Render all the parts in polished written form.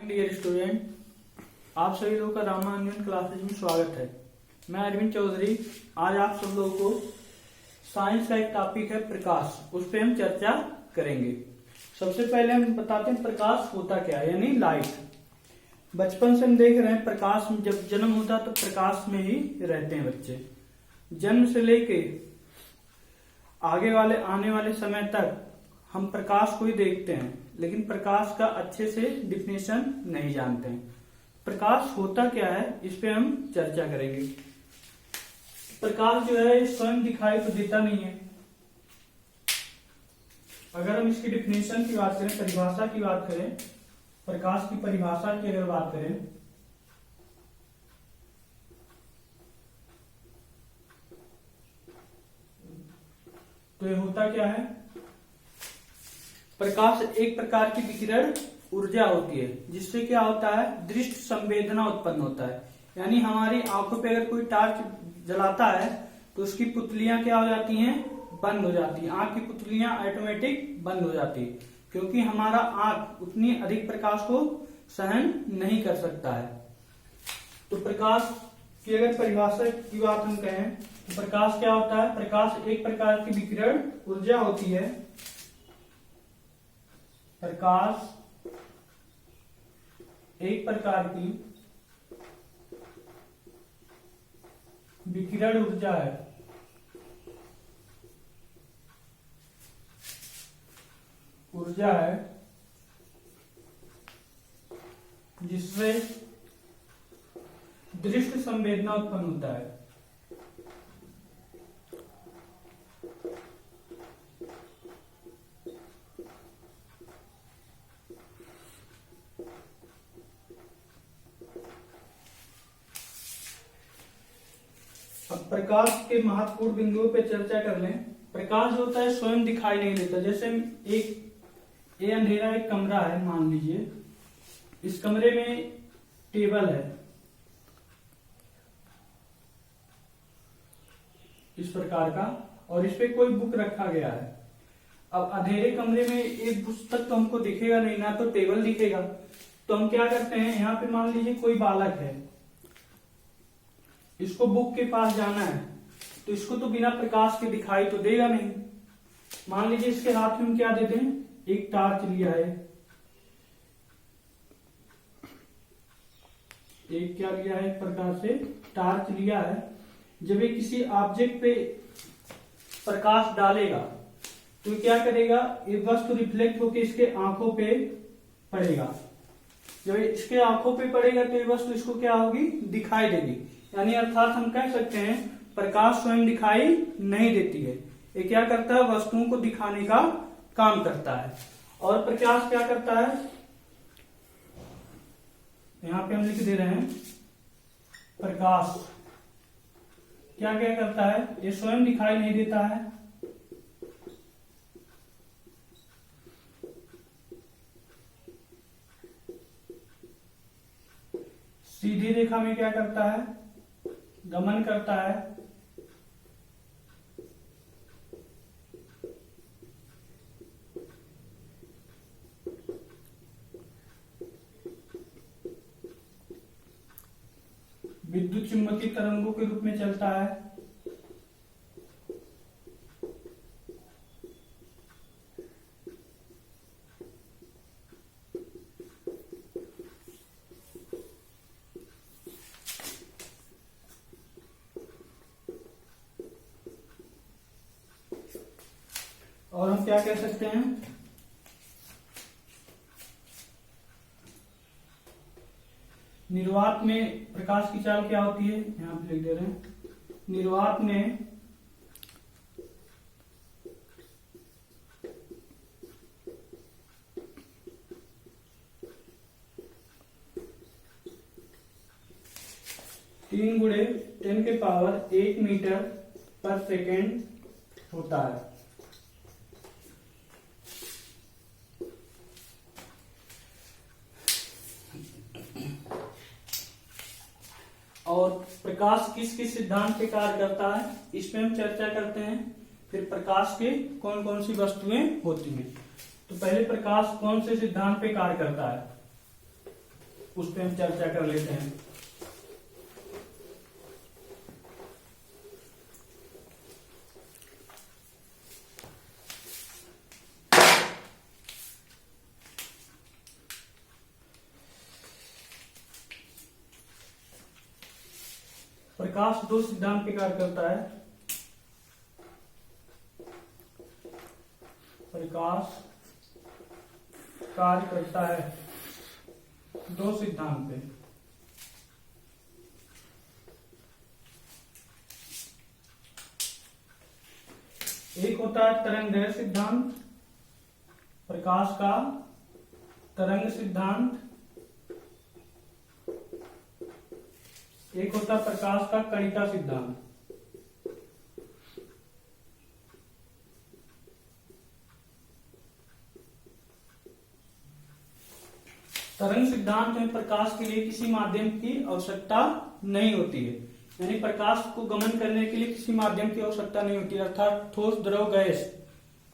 Dear student, आप सभी लोगों का रामानुजन क्लासेज में स्वागत है। मैं अरविंद चौधरी। आज आप सब लोगों को साइंस का एक टॉपिक है प्रकाश, उस पर हम चर्चा करेंगे। सबसे पहले हम बताते हैं प्रकाश होता क्या है, यानी लाइट। बचपन से हम देख रहे हैं प्रकाश में जब जन्म होता है तो प्रकाश में ही रहते हैं बच्चे। जन्म से लेके आगे वाले आने वाले समय तक हम प्रकाश को ही देखते हैं, लेकिन प्रकाश का अच्छे से डिफिनेशन नहीं जानते हैं। प्रकाश होता क्या है, इस पे हम चर्चा करेंगे। प्रकाश जो है स्वयं दिखाई तो देता नहीं है। अगर हम इसकी डिफिनेशन की बात करें, परिभाषा की बात करें, प्रकाश की परिभाषा की अगर बात करें तो ये होता क्या है। प्रकाश एक प्रकार की विकिरण ऊर्जा होती है जिससे क्या होता है, दृष्टि संवेदना उत्पन्न होता है। यानी हमारी आंखों पे अगर कोई टार्च जलाता है तो उसकी पुतलियां क्या हो जाती हैं, बंद हो जाती हैं। आंख की पुतलियां ऑटोमेटिक बंद हो जाती है, क्योंकि हमारा आंख उतनी अधिक प्रकाश को सहन नहीं कर सकता है। तो प्रकाश की अगर परिभाषा की बात हम कहें तो प्रकाश क्या होता है। प्रकाश एक प्रकार की विकिरण ऊर्जा होती है। प्रकाश एक प्रकार की विकिरण ऊर्जा है जिससे दृष्टि संवेदना उत्पन्न होता है। अब प्रकाश के महत्वपूर्ण बिंदुओं पे चर्चा कर लें। प्रकाश जो होता है स्वयं दिखाई नहीं देता। जैसे ये अंधेरा एक कमरा है, मान लीजिए इस कमरे में टेबल है इस प्रकार का, और इस पे कोई बुक रखा गया है। अब अंधेरे कमरे में एक पुस्तक तो हमको दिखेगा नहीं, ना तो टेबल दिखेगा। तो हम क्या करते हैं, यहाँ पे मान लीजिए कोई बालक है, इसको बुक के पास जाना है, तो इसको तो बिना प्रकाश के दिखाई तो देगा नहीं। मान लीजिए इसके हाथ में हम क्या दे दें, एक टार्च लिया है, एक क्या लिया है, एक प्रकार से टार्च लिया है। जब ये किसी ऑब्जेक्ट पे प्रकाश डालेगा तो क्या करेगा, ये वस्तु रिफ्लेक्ट होकर इसके आंखों पे पड़ेगा। जब इसके आंखों पे पड़ेगा तो ये वस्तु इसको क्या होगी, दिखाई देगी। यानी अर्थात हम कह सकते हैं प्रकाश स्वयं दिखाई नहीं देती है, ये क्या करता है, वस्तुओं को दिखाने का काम करता है। और प्रकाश क्या करता है, यहां पे हम लिख दे रहे हैं प्रकाश क्या क्या करता है, ये स्वयं दिखाई नहीं देता है, सीधी रेखा में क्या करता है, गमन करता है। विद्युत चुम्बकीय तरंगों के रूप में चलता है। और हम क्या कह सकते हैं, निर्वात में प्रकाश की चाल क्या होती है, यहां पे लिख दे रहे हैं। निर्वात में तीन गुणे 10⁸ मीटर पर सेकेंड होता है। और प्रकाश किस किस सिद्धांत पे कार्य करता है, इस पे हम चर्चा करते हैं। फिर प्रकाश के कौन कौन सी वस्तुएं होती हैं। तो पहले प्रकाश कौन से सिद्धांत पे कार्य करता है। उस पर हम चर्चा कर लेते हैं। प्रकाश दो सिद्धांत पे कार्य करता है। प्रकाश कार्य करता है दो सिद्धांत पे। एक होता है तरंगदैर्घ्य सिद्धांत, प्रकाश का तरंग सिद्धांत। एक होता है प्रकाश का कणिका सिद्धांत। तरंग सिद्धांत में प्रकाश के लिए किसी माध्यम की आवश्यकता नहीं होती है, यानी प्रकाश को गमन करने के लिए किसी माध्यम की आवश्यकता नहीं होती है, अर्थात ठोस, द्रव, गैस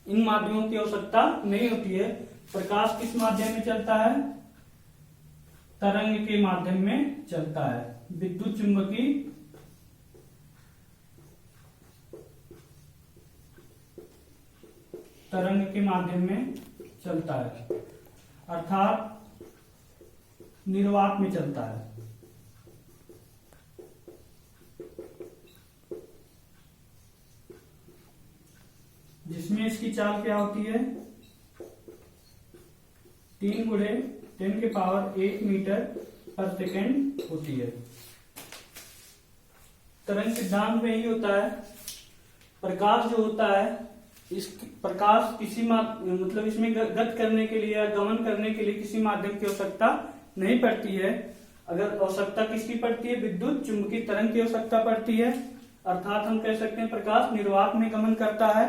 इन माध्यमों की आवश्यकता नहीं होती है। प्रकाश किस माध्यम में चलता है? तरंग के माध्यम में चलता है, विद्युत चुंबकीय तरंग के माध्यम में चलता है, अर्थात निर्वात में चलता है। जिसमें इसकी चाल क्या होती है? 3 × 10⁸ मीटर/सेकेंड होती है। तरंग सिद्धांत में यही होता है, प्रकाश जो होता है, इस प्रकाश किसी मतलब इसमें गत करने के लिए या गमन करने के लिए किसी माध्यम की आवश्यकता नहीं पड़ती है। अगर आवश्यकता किसकी पड़ती है? विद्युत चुंबकीय तरंग की आवश्यकता पड़ती है, अर्थात हम कह सकते हैं प्रकाश निर्वात में गमन करता है,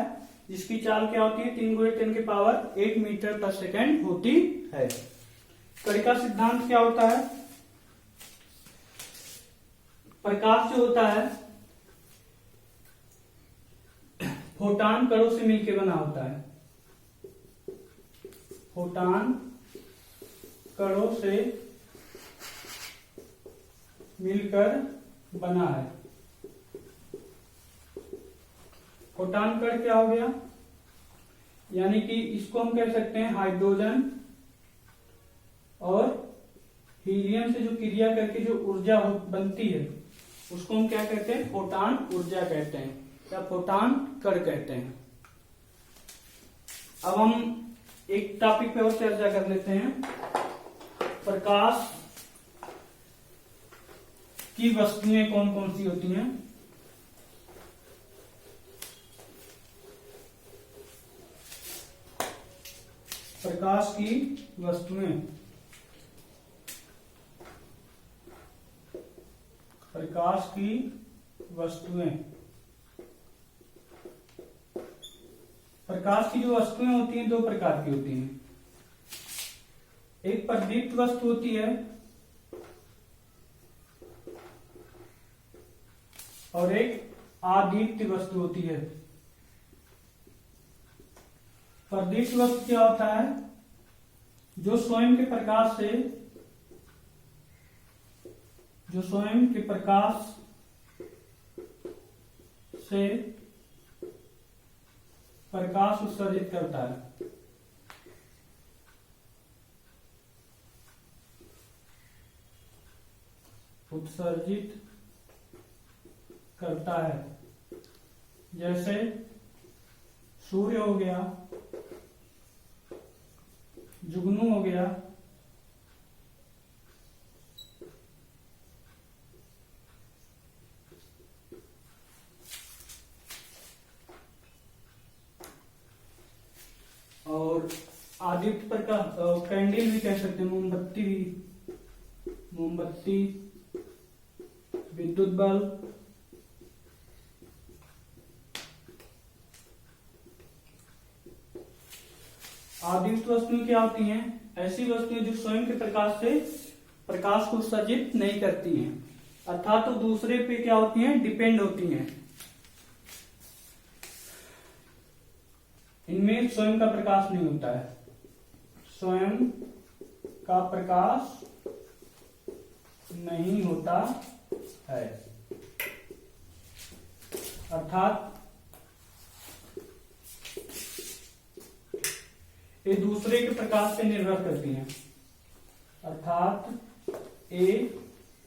जिसकी चाल क्या होती है? 3 × 10⁸ मीटर/सेकेंड होती है। कणिका सिद्धांत क्या होता है? प्रकाश जो होता है फोटान कणों से मिलकर बना होता है। फोटान कणों से मिलकर बना है। फोटान कण क्या हो गया? यानी कि इसको हम कह सकते हैं हाइड्रोजन और हीलियम से जो क्रिया करके जो ऊर्जा बनती है उसको हम क्या कहते हैं? फोटान ऊर्जा कहते हैं या फोटान कण कहते हैं। अब हम एक टॉपिक पे और चर्चा कर लेते हैं। प्रकाश की वस्तुएं कौन कौन सी होती हैं? प्रकाश की वस्तुएं, प्रकाश की वस्तुएं, प्रकाश की जो वस्तुएं होती हैं 2 प्रकार की होती हैं। एक प्रदीप्त वस्तु होती है और एक अदीप्त वस्तु होती है। प्रदीप्त वस्तु क्या होता है? जो स्वयं के प्रकाश से, जो स्वयं के प्रकाश से प्रकाश उत्सर्जित करता है। उत्सर्जित करता है, जैसे सूर्य हो गया, जुगनू हो गया, और आदित्य प्रकाश कैंडल भी कह सकते हैं, मोमबत्ती भी, मोमबत्ती, विद्युत बल्ब, आदित्य वस्तुएं क्या होती हैं? ऐसी वस्तुएं जो स्वयं के प्रकाश से प्रकाश को उत्सर्जित नहीं करती हैं, अर्थात तो दूसरे पे क्या होती हैं? डिपेंड होती हैं। इनमें स्वयं का प्रकाश नहीं होता है, स्वयं का प्रकाश नहीं होता है। अर्थात ये दूसरे के प्रकाश पे निर्भर करती हैं। अर्थात एक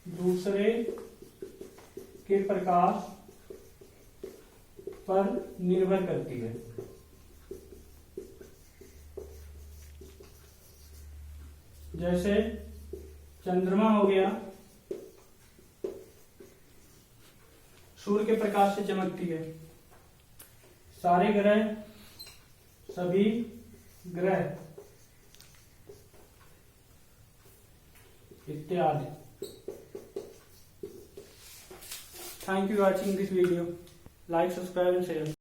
दूसरे के प्रकाश पर निर्भर करती है। जैसे चंद्रमा हो गया, सूर्य के प्रकाश से चमकती है। सारे ग्रह, सभी ग्रह इत्यादि। Thank you watching this video. Like, subscribe and share.